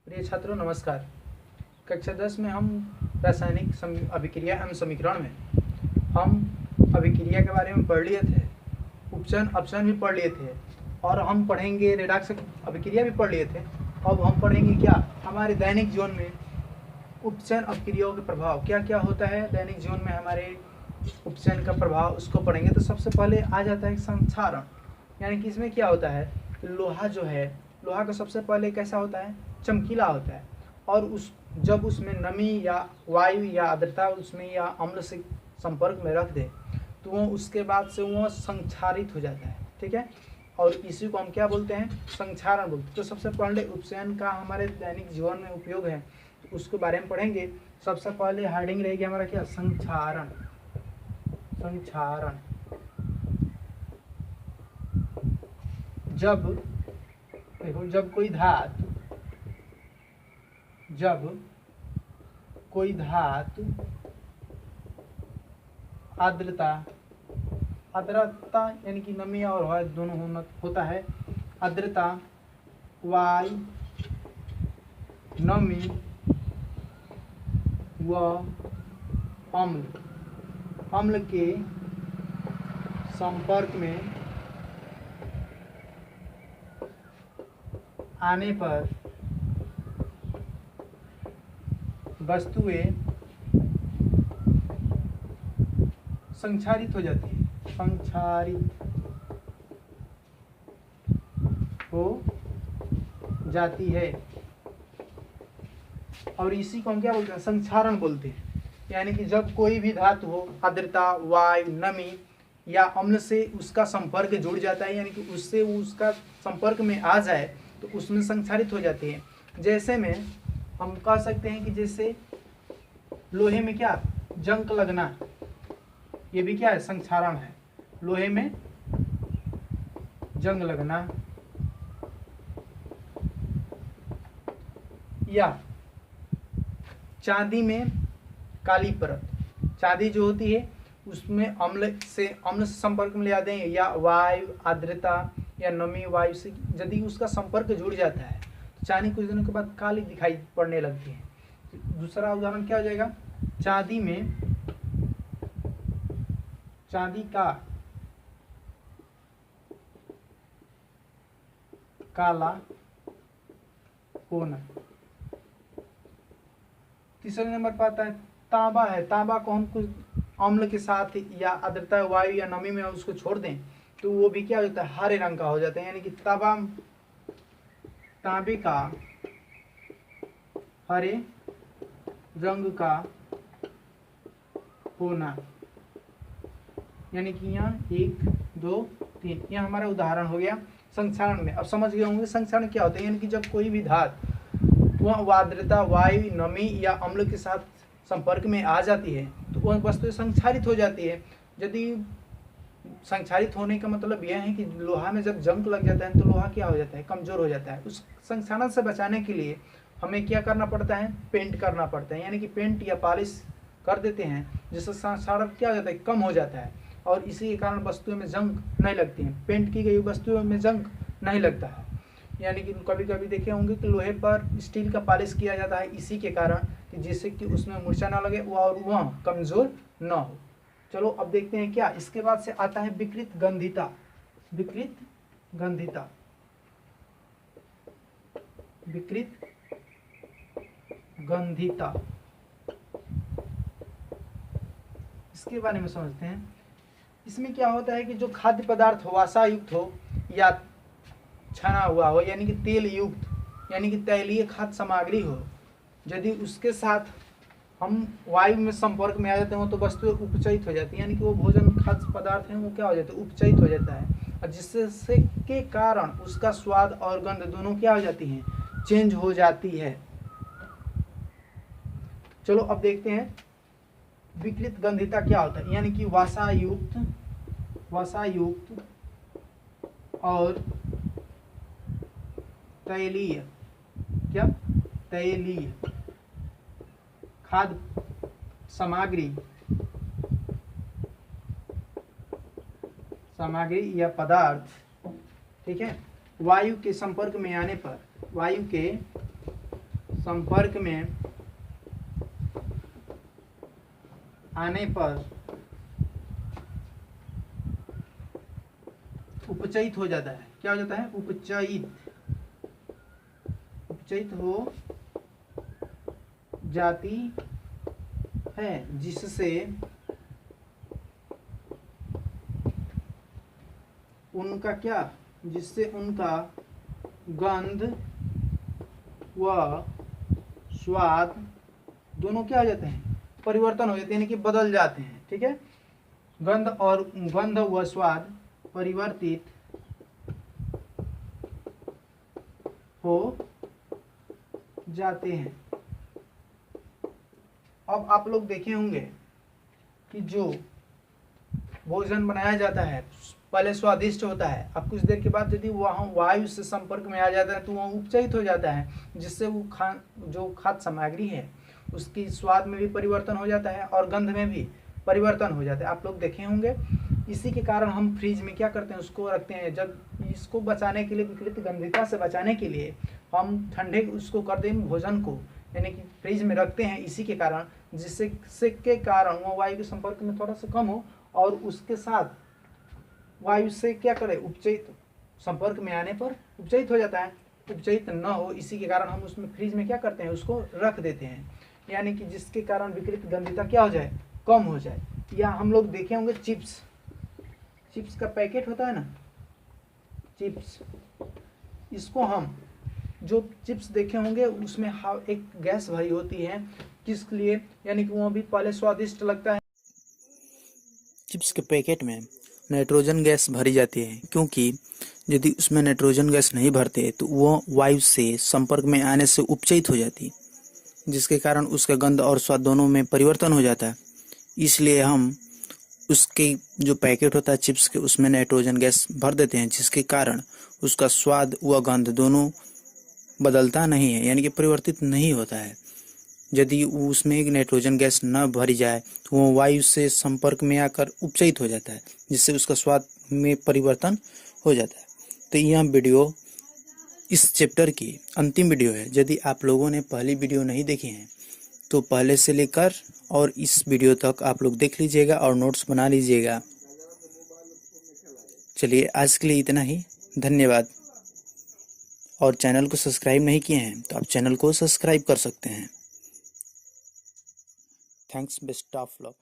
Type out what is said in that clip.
प्रिय छात्रों नमस्कार। कक्षा 10 में हम रासायनिक अभिक्रिया एवं समीकरण में हम अभिक्रिया के बारे में पढ़ लिए थे, उपचयन अपचयन भी पढ़ लिए थे और हम पढ़ेंगे रेडॉक्स अभिक्रिया भी पढ़ लिए थे। अब हम पढ़ेंगे क्या हमारे दैनिक जीवन में उपचयन अभिक्रियाओं के प्रभाव क्या क्या होता है दैनिक जीवन में हमारे उपचयन का प्रभाव, उसको पढ़ेंगे। तो सबसे पहले आ जाता है संक्षारण, यानी कि इसमें क्या होता है, लोहा जो है, लोहा का सबसे पहले कैसा होता है, चमकीला होता है और जब उसमें नमी या वायु या आर्द्रता उसमें या अम्ल से संपर्क में रख दे तो वो उसके बाद से वो संक्षारित हो जाता है। ठीक है, और इसी को हम क्या बोलते हैं, संक्षारण बोलते हैं। तो सबसे पहले उपचयन का हमारे दैनिक जीवन में उपयोग है, तो उसके बारे में पढ़ेंगे। सबसे पहले हेडिंग रहेगी हमारा क्या, संक्षारण। संक्षारण जब देखो, जब कोई धातु आर्द्रता यानी कि नमी और वायु दोनों होता है। आर्द्रता वायु नमी व अम्ल के संपर्क में आने पर वस्तुएं संक्षारित हो जाती है, संक्षारित हो जाती है। और इसी को हम क्या बोलते हैं, संक्षारण बोलते हैं। यानी कि जब कोई भी धातु हो, आर्द्रता वायु नमी या अम्ल से उसका संपर्क जुड़ जाता है, यानी कि उससे उसका संपर्क में आ जाए तो उसमें संक्षारित हो जाती है। जैसे में हम कह सकते हैं कि जैसे लोहे में क्या, जंग लगना, ये भी क्या है, संक्षारण है। लोहे में जंग लगना या चांदी में काली परत, चांदी जो होती है उसमें अम्ल से संपर्क में ले आते हैं, या वायु आर्द्रता या नमी वायु से यदि उसका संपर्क जुड़ जाता है तो चांदी कुछ दिनों के बाद काली दिखाई पड़ने लगती है। दूसरा उदाहरण क्या हो जाएगा, चांदी का काला होना। तीसरे नंबर पर आता है तांबा है। तांबा को हम कुछ अम्ल के साथ या आर्द्रता वायु या नमी में उसको छोड़ दें तो वो भी क्या हो जाता है, हरे रंग का हो जाता है। यानी कि तांबे का हरे रंग का होना। यानी कि यहाँ 1 2 3 यह हमारा उदाहरण हो गया संक्षारण में। अब समझ गए होंगे संक्षारण क्या होता है, यानी कि जब कोई भी धातु वह आर्द्रता वायु नमी या अम्ल के साथ संपर्क में आ जाती है तो वह वस्तु संक्षारित हो जाती है। यदि संक्षारित होने का मतलब यह है कि लोहा में जब जंग लग जाता है तो लोहा क्या हो जाता है, कमजोर हो जाता है। उस संक्षारण से बचाने के लिए हमें क्या करना पड़ता है, पेंट करना पड़ता है। यानी कि पेंट या पॉलिश कर देते हैं जिससे संक्षारण क्या हो जाता है, कम हो जाता है और इसी के कारण वस्तुओं में जंग नहीं लगती है। पेंट की गई वस्तुओं में जंग नहीं लगता है। यानी कि कभी कभी देखे होंगे कि लोहे पर स्टील का पॉलिश किया जाता है इसी के कारण कि जिससे कि उसमें मूर्छा ना लगे और वह कमजोर न हो। चलो अब देखते हैं क्या, इसके बाद से आता है विकृत गंधिता। विकृत गंधिता, विकृत गंधिता, इसके बारे में समझते हैं। इसमें क्या होता है कि जो खाद्य पदार्थ वसा युक्त हो या छना हुआ हो, यानी कि तेल युक्त यानी कि तैलीय खाद्य सामग्री हो, यदि उसके साथ हम वायु में संपर्क में आ जाते हैं तो वस्तुएं उपचयित हो जाती है। यानी कि वो भोजन खाद्य पदार्थ है वो क्या हो जाता है, उपचयित हो जाता है और जिससे के कारण उसका स्वाद और गंध दोनों क्या हो जाती हैं, चेंज हो जाती है। चलो अब देखते हैं विकृत गंधिता क्या होता है। यानी कि वसा युक्त और तैलीय खाद्य सामग्री या पदार्थ, ठीक है, वायु के संपर्क में आने पर, वायु के संपर्क में आने पर उपचयित हो जाता है। क्या हो जाता है? उपचयित हो जाती है, जिससे उनका क्या, जिससे उनका गंध व स्वाद दोनों क्या हो जाते हैं? परिवर्तन हो जाते हैं, यानी कि बदल जाते हैं। ठीक है, गंध व स्वाद परिवर्तित हो जाते हैं। अब आप लोग देखे होंगे कि जो भोजन बनाया जाता है पहले स्वादिष्ट होता है, अब कुछ देर के बाद यदि वहाँ वायु से संपर्क में आ जाता है तो वह उपचयित हो जाता है, जिससे वो जो खाद्य सामग्री है उसकी स्वाद में भी परिवर्तन हो जाता है और गंध में भी परिवर्तन हो जाता है। आप लोग देखे होंगे। इसी के कारण हम फ्रिज में क्या करते हैं, उसको रखते हैं। जब इसको बचाने के लिए, विकृत गंधिता से बचाने के लिए हम ठंडे उसको कर दें भोजन को, यानी कि फ्रिज में रखते हैं। इसी के कारण, जिससे के कारण वो वायु के संपर्क में थोड़ा सा कम हो और उसके साथ वायु से क्या करे, उपचयित, संपर्क में आने पर उपचयित हो जाता है। उपचयित न हो, इसी के कारण हम उसमें फ्रिज में क्या करते हैं, उसको रख देते हैं, यानी कि जिसके कारण विकृत गंधिता क्या हो जाए, कम हो जाए। या हम लोग देखे होंगे चिप्स का पैकेट होता है ना, चिप्स, इसको हम जो चिप्स देखे होंगे उसमें एक गैस भरी होती है, किस लिए, यानी कि वो भी पहले स्वादिष्ट लगता है। चिप्स के पैकेट में नाइट्रोजन गैस भरी जाती है, क्योंकि यदि उसमें नाइट्रोजन गैस नहीं भरते तो वो वायु से संपर्क में आने से उपचयित हो जाती, जिसके कारण उसका गंध और स्वाद दोनों में परिवर्तन हो जाता है। इसलिए हम उसके जो पैकेट होता है चिप्स के, उसमें नाइट्रोजन गैस भर देते हैं, जिसके कारण उसका स्वाद व गंध दोनों बदलता नहीं है, यानी कि परिवर्तित नहीं होता है। यदि उसमें एक नाइट्रोजन गैस न भरी जाए तो वो वायु से संपर्क में आकर उपचयित हो जाता है, जिससे उसका स्वाद में परिवर्तन हो जाता है। तो यह वीडियो इस चैप्टर की अंतिम वीडियो है। यदि आप लोगों ने पहली वीडियो नहीं देखी है तो पहले से लेकर और इस वीडियो तक आप लोग देख लीजिएगा और नोट्स बना लीजिएगा। चलिए, आज के लिए इतना ही। धन्यवाद। और चैनल को सब्सक्राइब नहीं किए हैं तो आप चैनल को सब्सक्राइब कर सकते हैं। Thanks, best of luck.